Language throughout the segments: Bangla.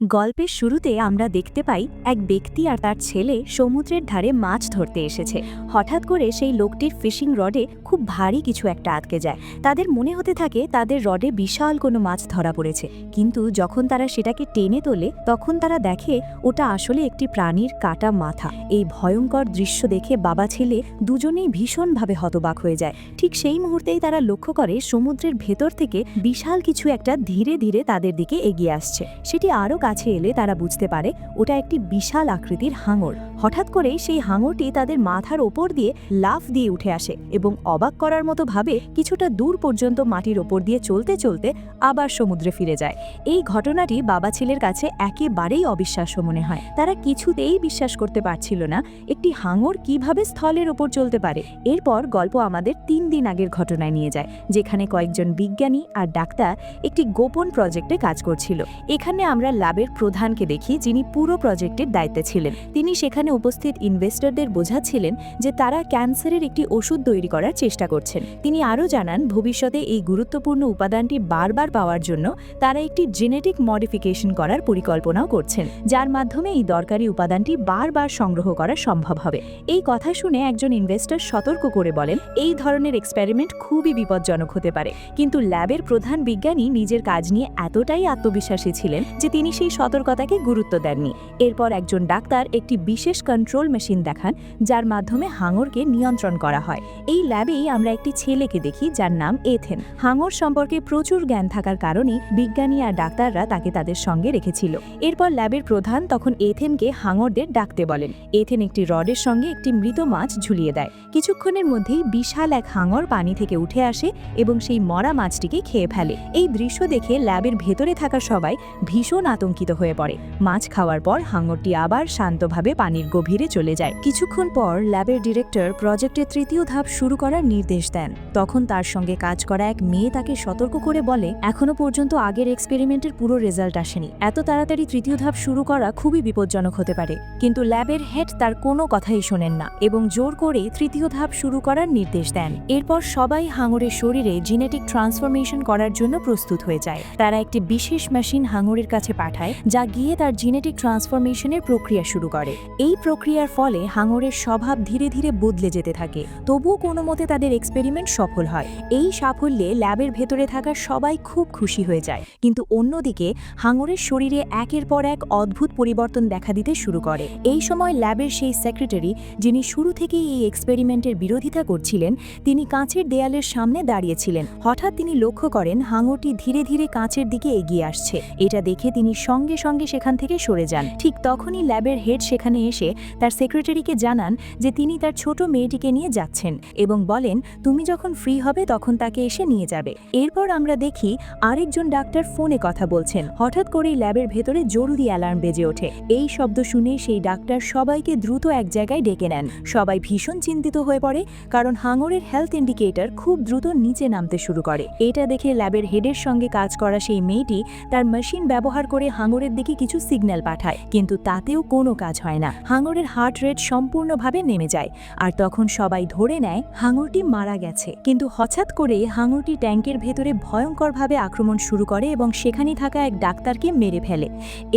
গল্পের শুরুতে আমরা দেখতে পাই এক ব্যক্তি আর তার ছেলে সমুদ্রের ধারে মাছ ধরতে এসেছে। হঠাৎ করে সেই লোকটির ফিশিং রডে খুব ভারী কিছু একটা আটকে যায়। তাদের মনে হতে থাকে তাদের রডে বিশাল কোনো মাছ ধরা পড়েছে, কিন্তু যখন তারা সেটাকে টেনে তোলে তখন তারা দেখে ওটা আসলে একটি প্রাণীর কাটা মাথা। এই ভয়ঙ্কর দৃশ্য দেখে বাবা ছেলে দুজনেই ভীষণভাবে হতবাক হয়ে যায়। ঠিক সেই মুহূর্তেই তারা লক্ষ্য করে সমুদ্রের ভেতর থেকে বিশাল কিছু একটা ধীরে ধীরে তাদের দিকে এগিয়ে আসছে। সেটি আরও কাছে এলে তারা বুঝতে পারে ওটা একটি বিশাল আকৃতির হাঙর। হঠাৎ করেই সেই হাঙরটি তাদের মাথার ওপর দিয়ে লাফ দিয়ে উঠে আসে এবং অবাক করার মতো ভাবে কিছুটা দূর পর্যন্ত মাটির ওপর দিয়ে চলতে চলতে আবার সমুদ্রে ফিরে যায়। এই ঘটনাটি বাবা ছেলের কাছে একেবারেই অবিশ্বাস্য মনে হয়। তারা কিছুতেই বিশ্বাস করতে পারছিল না একটি হাঙর কিভাবে স্থলের ওপর চলতে পারে। এরপর গল্প আমাদের 3 দিন আগের ঘটনায় নিয়ে যায়, যেখানে কয়েকজন বিজ্ঞানী আর ডাক্তার একটি গোপন প্রজেক্টে কাজ করছিল। এখানে আমরা ল্যাবের প্রধানকে দেখি, যিনি পুরো প্রজেক্টের দায়িত্বে ছিলেন। তিনি সেখানে উপস্থিত ইনভেস্টরদের বোঝাচ্ছিলেন যে তারা ক্যান্সারের একটি ওষুধ তৈরি করার চেষ্টা করছেন। তিনি আরও জানান ভবিষ্যতে এই গুরুত্বপূর্ণ উপাদানটি বারবার পাওয়ার জন্য তারা একটি জেনেটিক মডিফিকেশন করার পরিকল্পনাও করছেন, যার মাধ্যমে এই দরকারি উপাদানটি বারবার সংগ্রহ করা সম্ভব হবে। এই কথা শুনে একজন ইনভেস্টর সতর্ক করে বলেন, এই ধরনের এক্সপেরিমেন্ট খুবই বিপজ্জনক হতে পারে। কিন্তু ল্যাবের প্রধান বিজ্ঞানী নিজের কাজ নিয়ে এতটাই আত্মবিশ্বাসী ছিলেন যে তিনি সেই সতর্কতাকে গুরুত্ব দেননি। এরপর একজন ডাক্তার একটি বিশেষ কন্ট্রোল মেশিন দেখান, যার মাধ্যমে হাঙরকে নিয়ন্ত্রণ করা হয়। এই ল্যাবেই আমরা একটি ছেলেকে দেখি, যার নাম এথেন। হাঙর সম্পর্কে প্রচুর জ্ঞান থাকার কারণে বিজ্ঞানী আর ডাক্তাররা তাকে তাদের সঙ্গে রেখেছিল। এরপর ল্যাবের প্রধান তখন এথেনকে হাঙরদের ডাকতে বলেন। এথেন একটি রডের সঙ্গে একটি মৃত মাছ ঝুলিয়ে দেয়। কিছুক্ষণের মধ্যেই বিশাল এক হাঙর পানি থেকে উঠে আসে এবং সেই মরা মাছটিকে খেয়ে ফেলে। এই দৃশ্য দেখে ল্যাবের ভেতরে থাকা সবাই ভীষণ আতঙ্কিত হয়ে পড়ে। মাছ খাওয়ার পর হাঙরটি আবার শান্তভাবে পানির গভীরে চলে যায়। কিছুক্ষণ পর ল্যাবের ডিরেক্টর প্রজেক্টের 3য় ধাপ শুরু করার নির্দেশ দেন। তখন তার সঙ্গে কাজ করা এক মেয়ে তাকে সতর্ক করে বলে, এখনো পর্যন্ত আগের এক্সপেরিমেন্টের পুরো রেজাল্ট আসেনি, এত তাড়াতাড়ি 3য় ধাপ শুরু করা খুবই বিপজ্জনক হতে পারে। কিন্তু ল্যাবের হেড তার কোনো কথাই শোনেন না এবং জোর করে 3য় ধাপ শুরু করার নির্দেশ দেন। এরপর সবাই হাঙরের শরীরে জেনেটিক ট্রান্সফরমেশন করার জন্য প্রস্তুত হয়ে যায়। তারা একটি বিশেষ মেশিন হাঙরের কাছে পাঠায়, যা গিয়ে তার জেনেটিক ট্রান্সফরমেশনের প্রক্রিয়া শুরু করে। এই প্রক্রিয়ার ফলে হাঙরের স্বভাব ধীরে ধীরে বদলে যেতে থাকে। তবুও কোনো মতে তাদের এক্সপেরিমেন্ট সফল হয়। এই সাফল্যে ল্যাবের ভেতরে থাকা সবাই খুব খুশি হয়ে যায়। কিন্তু অন্যদিকে হাঙরের শরীরে একের পর এক অদ্ভুত পরিবর্তন দেখা দিতে শুরু করে। এই সময় ল্যাবের সেই সেক্রেটারি, যিনি শুরু থেকেই এই এক্সপেরিমেন্টের বিরোধিতা করছিলেন, তিনি কাঁচের দেয়ালের সামনে দাঁড়িয়েছিলেন। হঠাৎ তিনি লক্ষ্য করেন হাঙরটি ধীরে ধীরে কাঁচের দিকে এগিয়ে আসছে। এটা দেখে তিনি সঙ্গে সঙ্গে সেখান থেকে সরে যান। ঠিক তখনই ল্যাবের হেড সেখানে এসে তার সেক্রেটারিকে জানান যে তিনি তার ছোট মেয়েটিকে নিয়ে যাচ্ছেন এবং বলেন, তুমি যখন ফ্রি হবে তখন তাকে এসে নিয়ে যাবে। এরপর আমরা দেখি আরেকজন ডাক্তার ফোনে কথা বলছেন। হঠাৎ করেই ল্যাবের ভেতরে জরুরি অ্যালার্ম বেজে ওঠে। এই শব্দ শুনে সেই ডাক্তার সবাইকে দ্রুত এক জায়গায় ডেকে নেন। সবাই ভীষণ চিন্তিত হয়ে পড়ে, কারণ হাঙরের হেলথ ইন্ডিকেটর খুব দ্রুত নিচে নামতে শুরু করে। এটা দেখে ল্যাবের হেডের সঙ্গে কাজ করা সেই মেয়েটি তার মেশিন ব্যবহার করে হাঙরের দিকে কিছু সিগন্যাল পাঠায়, কিন্তু তাতেও কোনো কাজ হয় না। হাঙরের হার্ট রেট সম্পূর্ণভাবে নেমে যায়, আর তখন সবাই ধরে নেয় হাঙরটি মারা গেছে। কিন্তু হঠাৎ করে হাঙরটি ট্যাঙ্কের ভেতরে ভয়ঙ্করভাবে আক্রমণ শুরু করে এবং সেখানে থাকা এক ডাক্তারকে মেরে ফেলে।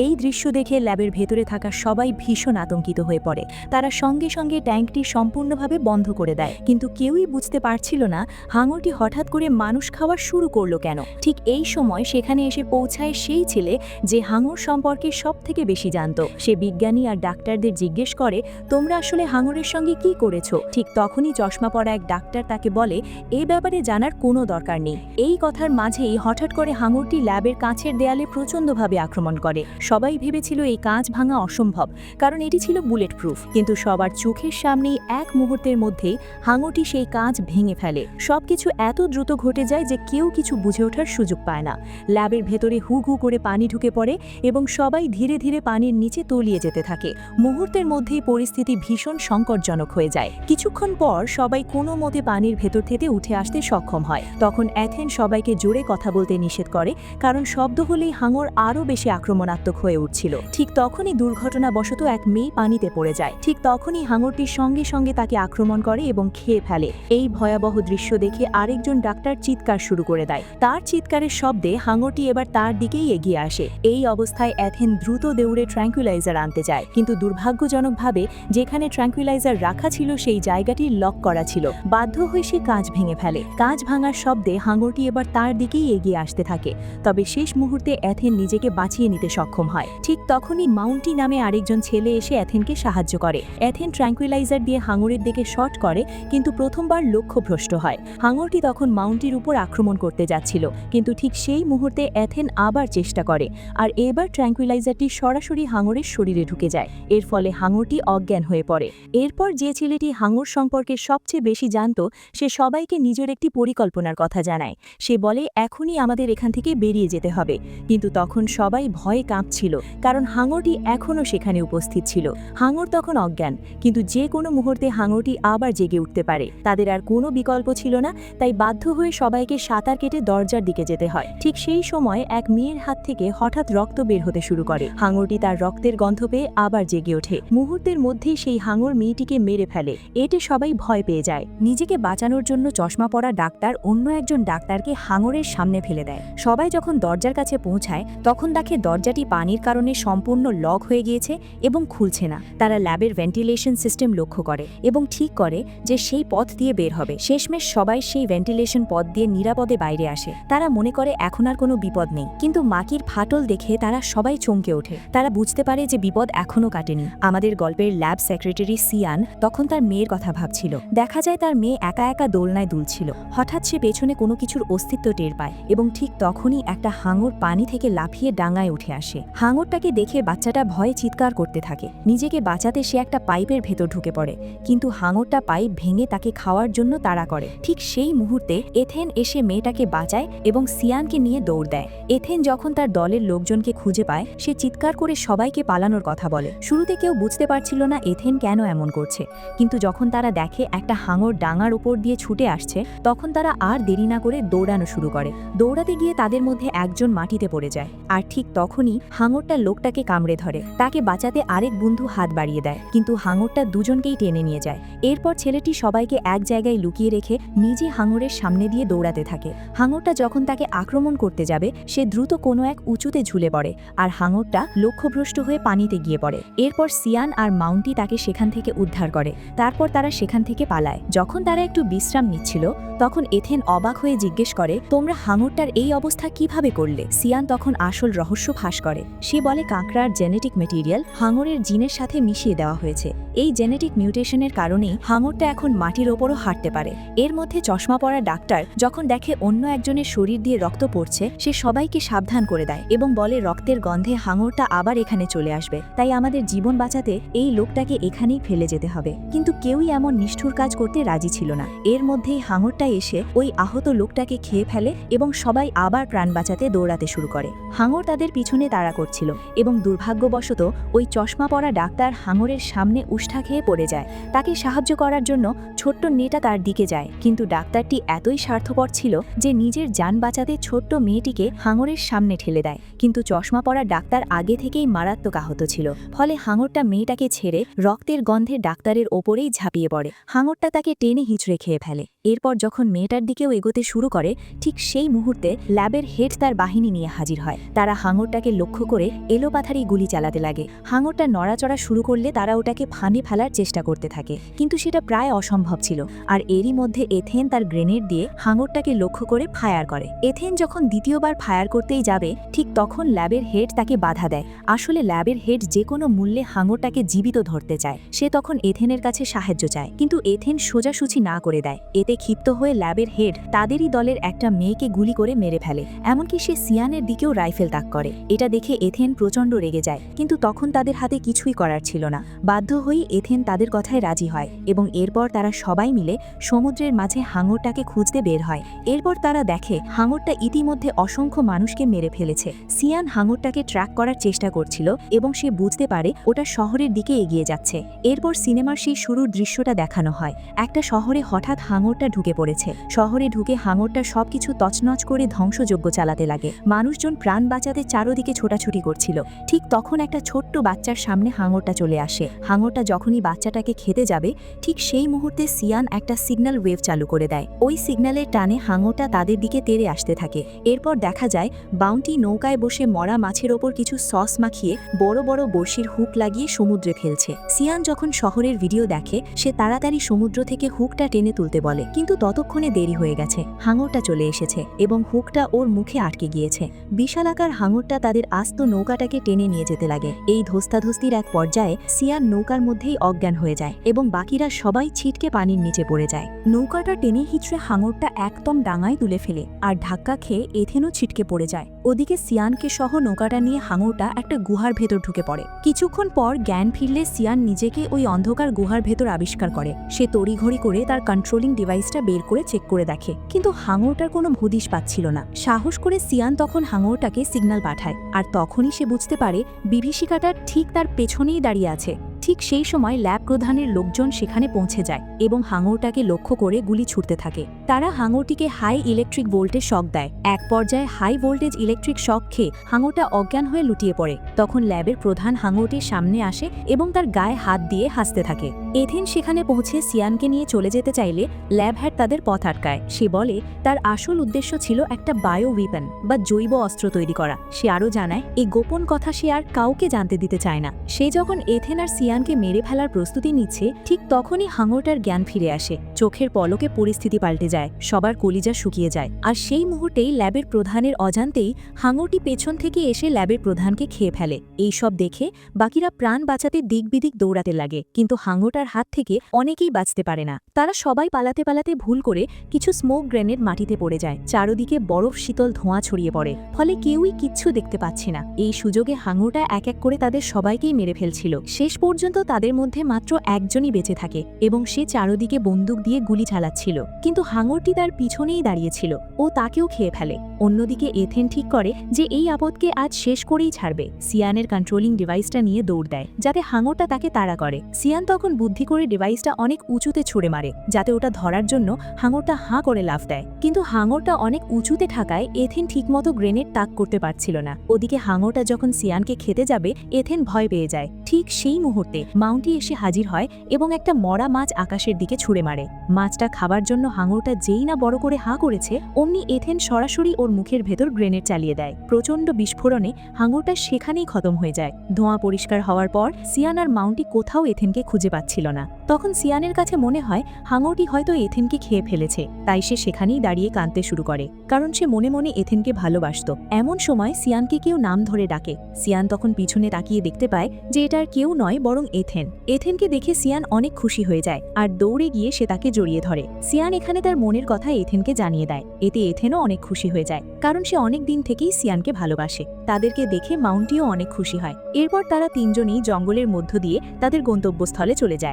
এই দৃশ্য দেখে ল্যাবের ভেতরে থাকা সবাই ভীষণ আতঙ্কিত হয়ে পড়ে। তারা সঙ্গে সঙ্গে ট্যাঙ্কটি সম্পূর্ণভাবে বন্ধ করে দেয়, কিন্তু কেউই বুঝতে পারছিল না হাঙরটি হঠাৎ করে মানুষ খাওয়া শুরু করলো কেন। ঠিক এই সময় সেখানে এসে পৌঁছায় সেই ছেলে যে হাঙর সম্পর্কে সবথেকে বেশি জানতো। সে বিজ্ঞানী আর ডাক্তারদের জিজ্ঞেস করে, তোমরা আসলে হাঙরের সঙ্গে কি করেছো? ঠিক তখনই চশমা পরা এক ডাক্তার তাকে বলে, এই ব্যাপারে জানার কোনো দরকার নেই। এই কথার মাঝেই হঠাৎ করে হাঙরটি ল্যাবের কাঁচের দেয়ালে প্রচণ্ডভাবে আক্রমণ করে। সবাই ভেবেছিল এই কাঁচ ভাঙা অসম্ভব, কারণ এটি ছিল বুলেট প্রুফ। কিন্তু সবার চোখের সামনেই এক মুহূর্তের মধ্যেই হাঙরটি সেই কাঁচ ভেঙে ফেলে। সবকিছু এত দ্রুত ঘটে যায় যে কেউ কিছু বুঝে ওঠার সুযোগ পায় না। ল্যাবের ভেতরে হু হু করে পানি ঢুকে পড়ে এবং সবাই ধীরে ধীরে পানির নিচে তলিয়ে যেতে থাকে। মুহূর্তের মধ্যেই পরিস্থিতি ভীষণ সংকটজনক হয়ে যায়। কিছুক্ষণ পর সবাই কোনো মতে পানির ভেতর থেকে উঠে আসতে সক্ষম হয়। তখন এথেন সবাইকে জোরে কথা বলতে নিষেধ করে, কারণ শব্দ হলেই হাঙর আরও বেশি আক্রমণাত্মক হয়ে উঠছিল। ঠিক তখনই দুর্ঘটনাবশত এক মেয়ে পানিতে পড়ে যায়। ঠিক তখনই হাঙরটির সঙ্গে সঙ্গে তাকে আক্রমণ করে এবং খেয়ে ফেলে। এই ভয়াবহ দৃশ্য দেখে আরেকজন ডাক্তার চিৎকার শুরু করে দেয়। তার চিৎকারের শব্দে হাঙরটি এবার তার দিকেই এগিয়ে আসে। এই অবস্থায় এথেন দ্রুত দৌড়ে ট্র্যাঙ্কুইলাইজার আনতে যায়, কিন্তু দুর্ভাগ্যজনকভাবে যেখানে ট্র্যাঙ্কুইলাইজার রাখা ছিল সেই জায়গাটি লক করা ছিল। বাধ্য হয়ে সে কাঁচ ভেঙে ফেলে। কাঁচ ভাঙার শব্দে হাঙরটি এবার তার দিকেই এগিয়ে আসতে থাকে। তবে শেষ মুহূর্তে এথেন নিজেকে বাঁচিয়ে নিতে সক্ষম হয়। ঠিক তখনই মাউন্টি নামে আরেকজন ছেলে এসে এথেনকে সাহায্য করে। এথেন ট্র্যাঙ্কুইলাইজার দিয়ে হাঙরের দিকে শট করে, কিন্তু প্রথমবার লক্ষ্যভ্রষ্ট হয়। হাঙরটি তখন মাউন্টির উপর আক্রমণ করতে যাচ্ছিল, কিন্তু ঠিক সেই মুহূর্তে এথেন আবার চেষ্টা করে, আর এবার ট্র্যাঙ্কুইলাইজারটি সরাসরি হাঙরের শরীরে ঢুকে যায়। এর ফলে হাঙরটি অজ্ঞান হয়ে পড়ে। এরপর যে ছেলেটি হাঙর সম্পর্কে সবচেয়ে বেশি জানত, সে সবাইকে নিজের একটি পরিকল্পনার কথা জানায়। সে বলে, এখনই আমাদের এখান থেকে বেরিয়ে যেতে হবে। কিন্তু তখন সবাই ভয়ে কাঁপছিল, কারণ হাঙরটি এখনও সেখানে উপস্থিত ছিল। হাঙর তখন অজ্ঞান, কিন্তু যে কোনো মুহূর্তে হাঙরটি আবার জেগে উঠতে পারে। তাদের আর কোনো বিকল্প ছিল না, তাই বাধ্য হয়ে সবাইকে সাঁতার কেটে দরজার দিকে যেতে হয়। ঠিক সেই সময় এক মেয়ের হাত থেকে হঠাৎ রক্ত বের হতে শুরু করে। হাঙরটি তার রক্তের গন্ধ পেয়ে আবার জেগে ওঠে। মুহূর্তের মধ্যেই সেই হাঙর মেয়েটিকে মেরে ফেলে। এতে সবাই ভয় পেয়ে যায়। নিজেকে বাঁচানোর জন্য চশমা পরা ডাক্তার অন্য একজন ডাক্তারকে হাঙরের সামনে ফেলে দেয়। সবাই যখন দরজার কাছে পৌঁছায়, তখন দেখে দরজাটি পানির কারণে সম্পূর্ণ লক হয়ে গিয়েছে এবং খুলছে না। তারা ল্যাবের ভেন্টিলেশন সিস্টেম লক্ষ্য করে এবং ঠিক করে যে সেই পথ দিয়ে বের হবে। শেষমেশ সবাই সেই ভেন্টিলেশন পথ দিয়ে নিরাপদে বাইরে আসে। তারা মনে করে এখন আর কোনো বিপদ নেই, কিন্তু মাকির ফাটল দেখে তারা সবাই চমকে ওঠে। তারা বুঝতে পারে যে বিপদ এখনও কাটেনি। আমাদের গল্পের ল্যাব সেক্রেটারি সিয়ান তখন তার মেয়ের কথা ভাবছিল। দেখা যায় তার মেয়ে একা একা দোলনায় দুলছিল। হঠাৎ সে পেছনে কোনো কিছুর অস্তিত্ব টের পায় এবং ঠিক তখনই একটা হাঙর পানি থেকে লাফিয়ে ডাঙায় উঠে আসে। হাঙরটাকে দেখে বাচ্চাটা ভয়ে চিৎকার করতে থাকে। নিজেকে বাঁচাতে সে একটা পাইপের ভেতর ঢুকে পড়ে, কিন্তু হাঙরটা পাইপ ভেঙে তাকে খাওয়ার জন্য তাড়া করে। ঠিক সেই মুহূর্তে এথেন এসে মেয়েটাকে বাঁচায় এবং সিয়ানকে নিয়ে দৌড় দেয়। এথেন যখন তার দলের লোকজনকে খুঁজে পায়, সে চিৎকার করে সবাইকে পালানোর কথা বলে। শুরুতে কেউ বুঝতে পারছিল না এথেন কেন এমন করছে, কিন্তু যখন তারা দেখে একটা হাঙর ডাঙার উপর দিয়ে ছুটে আসছে, তখন তারা আর দেরি না করে দৌড়ানো শুরু করে। দৌড়াতে গিয়ে তাদের মধ্যে একজন মাটিতে পড়ে যায়, আর ঠিক তখনই হাঙরটা লোকটাকে কামড়ে ধরে। তাকে বাঁচাতে আরেক বন্ধু হাত বাড়িয়ে দেয়, কিন্তু হাঙরটা দুজনকেই টেনে নিয়ে যায়। এরপর ছেলেটি সবাইকে এক জায়গায় লুকিয়ে রেখে নিজে হাঙরের সামনে দিয়ে দৌড়াতে থাকে। হাঙরটা যখন তাকে আক্রমণ করতে যাবে, সে দ্রুত কোনো এক উঁচুতে ঝুলে পড়ে, আর হাঙরটা লক্ষ্যভ্রষ্ট হয়ে পানিতে গিয়ে পড়ে। এরপর সিয়ান আর মাউন্টি তাকে সেখান থেকে উদ্ধার করে। তারপর তারা সেখান থেকে পালায়। যখন তারা একটু বিশ্রাম নিচ্ছিল, তখন এথেন অবাক হয়ে জিজ্ঞেস করে, তোমরা হাঙরটার এই অবস্থা কিভাবে করলে? সিয়ান তখন আসল রহস্য ফাঁস করে। সে বলে, কাঁকড়ার জেনেটিক মেটেরিয়াল হাঙরের জিনের সাথে মিশিয়ে দেওয়া হয়েছে। এই জেনেটিক মিউটেশনের কারণেই হাঙরটা এখন মাটির ওপরও হাঁটতে পারে। এর মধ্যে চশমা পরা ডাক্তার যখন দেখে অন্য একজনের শরীর দিয়ে রক্ত পড়ছে, সে সবাইকে সাবধান করে দেয় এবং বলে, রক্তের গন্ধে হাঙরটা আবার এখানে চলে আসবে, তাই আমাদের জীবন বাঁচাতে এই লোকটাকে এখানেই ফেলে যেতে হবে। কিন্তু কেউই এমন নিষ্ঠুর কাজ করতে রাজি ছিল না। এর মধ্যেই হাঙরটা এসে ওই আহত লোকটাকে খেয়ে ফেলে এবং সবাই আবার প্রাণ বাঁচাতে দৌড়াতে শুরু করে। হাঙর তাদের পিছনে তাড়া করছিল এবং দুর্ভাগ্যবশত ওই চশমা পরা ডাক্তার হাঙরের সামনে উষ্ঠা খেয়ে পড়ে যায়। তাকে সাহায্য করার জন্য ছোট্ট মেয়েটা তার দিকে যায়, কিন্তু ডাক্তারটি এতই স্বার্থপর ছিল যে নিজের যান বাঁচাতে ছোট্ট মেয়েটিকে হাঙরের সামনে ঠেলে দেয়। কিন্তু চশমা পরা ডাক্তার আগে থেকেই মারাত্মক আহত ছিল, ফলে হাঙরটা মেয়েটাকে ছেড়ে রক্তের গন্ধে ডাক্তারের ওপরেই ঝাঁপিয়ে পড়ে। হাঙরটা তাকে টেনে হিঁচড়ে খেয়ে ফেলে। এরপর যখন মেয়েটার দিকেও এগোতে শুরু করে, ঠিক সেই মুহূর্তে ল্যাবের হেড তার বাহিনী নিয়ে হাজির হয়। তারা হাঙরটাকে লক্ষ্য করে এলোপাথারি গুলি চালাতে লাগে। হাঙরটা নড়াচড়া শুরু করলে তারা ওটাকে ফাঁদে ফেলার চেষ্টা করতে থাকে, কিন্তু সেটা প্রায় অসম্ভব ছিল। আর এরই মধ্যে এথেন তার গ্রেনেড দিয়ে হাঙরটাকে লক্ষ্য করে ফায়ার করে। এথেন যখন দ্বিতীয়বার ফায়ার করতেই যাবে, ঠিক তখন ল্যাবের হেড তাকে বাধা দেয়। আসলে ল্যাবের হেড যে কোনো মূল্যে হাঙরটাকে জীবিত ধরতে চায়। সে তখন এথেনের কাছে সাহায্য চায়, কিন্তু এথেন সোজাসুজি না করে দেয়। এতে ক্ষিপ্ত হয়ে ল্যাবের হেড তাদেরই দলের একটা মেয়েকে গুলি করে মেরে ফেলে। এমনকি সে সিয়ানের দিকেও রাইফেল তাক করে। এটা দেখে এথেন প্রচণ্ড রেগে যায়, কিন্তু তখন তাদের হাতে কিছুই করার ছিল না। বাধ্য হয়ে এথেন তাদের কথায় রাজি হয় এবং এরপর তারা সবাই মিলে সমুদ্রের মাঝে হাঙরটাকে খুঁজতে বের হয়। এরপর তারা দেখে হাঙরটা ইতিমধ্যে অসংখ্য মানুষকে মেরে ফেলেছে। সিয়ান হাঙরটাকে ট্র্যাক করার চেষ্টা করছিল এবং সে বুঝতে পারে ওটা শহরের দিকে এগিয়ে যাচ্ছে। এরপর সিনেমার সেই শুরুর দৃশ্যটা দেখানো হয়। একটা শহরে হঠাৎ হাঙরটা হাঙরটা ঢুকে পড়েছে। শহরে ঢুকে হাঙরটা সবকিছু তছনছ করে ধ্বংসযজ্ঞ চালাতে লাগে। মানুষজন প্রাণ বাঁচাতে চারদিকে ছোটাছুটি করছিল। ঠিক তখন একটা ছোট্ট বাচ্চার সামনে হাঙরটা চলে আসে। হাঙরটা যখনই বাচ্চাটাকে খেতে যাবে ঠিক সেই মুহূর্তে সিয়ান একটা সিগন্যাল ওয়েভ চালু করে দেয়। ওই সিগন্যালের টানে হাঙরটা তাদের দিকে তেড়ে আসতে থাকে। এরপর দেখা যায় বাউন্টি নৌকায় বসে মরা মাছের ওপর কিছু সস মাখিয়ে বড় বড় বড়শির হুক লাগিয়ে সমুদ্রে ফেলছে। সিয়ান যখন শহরের ভিডিও দেখে সে তাড়াতাড়ি সমুদ্র থেকে হুকটা টেনে তুলতে বলে, কিন্তু ততক্ষণে দেরি হয়ে গেছে। হাঙরটা চলে এসেছে এবং হুকটা ওর মুখে আটকে গিয়েছে। বিশালাকার হাঙরটা তাদের আস্ত নৌকাটাকে টেনে নিয়ে যেতে লাগে। এই ধস্তাধস্তির এক পর্যায়ে সিয়ান নৌকার মধ্যেই অজ্ঞান হয়ে যায় এবং বাকিরা সবাই ছিটকে পানির নিচে পড়ে যায়। নৌকাটা টেনে হিচড়ে হাঙরটা একদম ডাঙায় তুলে ফেলে আর ধাক্কা খেয়ে এথেনও ছিটকে পড়ে যায়। ওদিকে সিয়ানকে সহ নৌকাটা নিয়ে হাঙরটা একটা গুহার ভেতর ঢুকে পড়ে। কিছুক্ষণ পর জ্ঞান ফিরলে সিয়ান নিজেকে ওই অন্ধকার গুহার ভেতর আবিষ্কার করে। সে তড়িঘড়ি করে তার কন্ট্রোলিং ডিভাইসটা বের করে চেক করে দেখে, কিন্তু হাঙরটার কোনো হদিশ পাচ্ছিল না। সাহস করে সিয়ান তখন হাঙরটাকে সিগন্যাল পাঠায়, আর তখনই সে বুঝতে পারে বিভীষিকাটা ঠিক তার পেছনেই দাঁড়িয়ে আছে। ঠিক সেই সময় ল্যাব প্রধানের লোকজন সেখানে পৌঁছে যায় এবং হাঙরটাকে লক্ষ্য করে গুলি ছুটতে থাকে। তারা হাঙরটিকে হাই ইলেকট্রিক ভোল্টেজ শক দেয়। এক পর্যায়ে হাই ভোল্টেজ ইলেকট্রিক শক খেয়ে হাঙরটা অজ্ঞান হয়ে লুটিয়ে পড়ে। তখন ল্যাবের প্রধান হাঙরটির সামনে আসে এবং তার গায়ে হাত দিয়ে হাসতে থাকে। এথেন সেখানে পৌঁছে সিয়ানকে নিয়ে চলে যেতে চাইলে ল্যাব হ্যাড তাদের পথ আটকায়। সে বলে তার আসল উদ্দেশ্য ছিল একটা বায়ো উইপন বা জৈব অস্ত্র তৈরি করা। সে আরও জানায় এই গোপন কথা সে আর কাউকে জানতে দিতে চায় না। সে যখন এথেন আর সিয়ানকে মেরে ফেলার প্রস্তুতি নিচ্ছে ঠিক তখনই হাঙরটার জ্ঞান ফিরে আসে। চোখের পলকে পরিস্থিতি পাল্টে যায়, সবার কলিজা শুকিয়ে যায়। আর সেই মুহূর্তেই ল্যাবের প্রধানের অজান্তেই হাঙরটি পেছন থেকে এসে ল্যাবের প্রধানকে খেয়ে ফেলে। এই সব দেখে বাকিরা প্রাণ বাঁচাতে দিক বিদিক দৌড়াতে লাগে, কিন্তু হাঙরটার হাত থেকে অনেকেই বাঁচতে পারে না। তারা সবাই পালাতে পালাতে ভুল করে কিছু স্মোক গ্রেনেড মাটিতে পড়ে যায়। চারদিকে বরফ শীতল ধোঁয়া ছড়িয়ে পড়ে, ফলে কেউই কিচ্ছু দেখতে পাচ্ছে না। এই সুযোগে হাঙরটা এক এক করে তাদের সবাইকেই মেরে ফেলছিল। শেষ পর্যন্ত তাদের মধ্যে মাত্র একজনই বেঁচে থাকে এবং সে চারদিকে বন্দুক দিয়ে গুলি চালাচ্ছিল, কিন্তু হাঙরটি তার পিছনেই দাঁড়িয়েছিল। ও তাকেও খেয়ে ফেলে। অন্যদিকে এথেন ঠিক করে যে এই আপদকে আজ শেষ করেই ছাড়বে। সিয়ানের কন্ট্রোলিং ডিভাইসটা নিয়ে দৌড় দেয় যাতে হাঙরটা তাকে তাড়া করে। সিয়ান তখন বুদ্ধি করে ডিভাইসটা অনেক উঁচুতে ছুড়ে মারে যাতে ওটা ধরার জন্য হাঙরটা হাঁ করে লাফ দেয়, কিন্তু হাঙরটা অনেক উঁচুতে থাকায় এথেন ঠিকমতো গ্রেনেড তাক করতে পারছিল না। ওদিকে হাঙরটা যখন সিয়ানকে খেতে যাবে এথেন ভয় পেয়ে যায়। ঠিক সেই মুহূর্তে মাউন্টি এসে হাজির হয় এবং একটা মরা মাছ আকাশের দিকে ছুঁড়ে মারে। মাছটা খাবার জন্য হাঙরটা যেই না বড় করে হাঁ করেছে অমনি এথেন সরাসরি ওর মুখের ভেতর গ্রেনেড চালিয়ে দেয়। প্রচণ্ড বিস্ফোরণে হাঙরটা সেখানেই খতম হয়ে যায়। ধোঁয়া পরিষ্কার হওয়ার পর সিয়ান আর মাউন্টি কোথাও এথেনকে খুঁজে পাচ্ছিল না। তখন সিয়ানের কাছে মনে হয় হাঙরটি হয়তো এথেনকে খেয়ে ফেলেছে, তাই সে সেখানেই দাঁড়িয়ে কাঁদতে শুরু করে, কারণ সে মনে মনে এথেনকে ভালোবাসত। এমন সময় সিয়ানকে কেউ নাম ধরে ডাকে। সিয়ান তখন পিছনে তাকিয়ে দেখতে পায় যে এটা আর কেউ নয় বরং এথেন। এথেনকে দেখে সিয়ান অনেক খুশি হয়ে যায় আর দৌড়ে গিয়ে সে তাকে জড়িয়ে ধরে। সিয়ান এখানে তার মনের কথা এথেনকে জানিয়ে দেয়। এতে এথেনও অনেক খুশি হয়ে যায়, কারণ সে অনেক দিন থেকেই সিয়ানকে ভালোবাসে। তাদেরকে দেখে মাউন্টিও অনেক খুশি হয়। এরপর তারা তিনজনই জঙ্গলের মধ্য দিয়ে তাদের গন্তব্যস্থলে চলে যায়।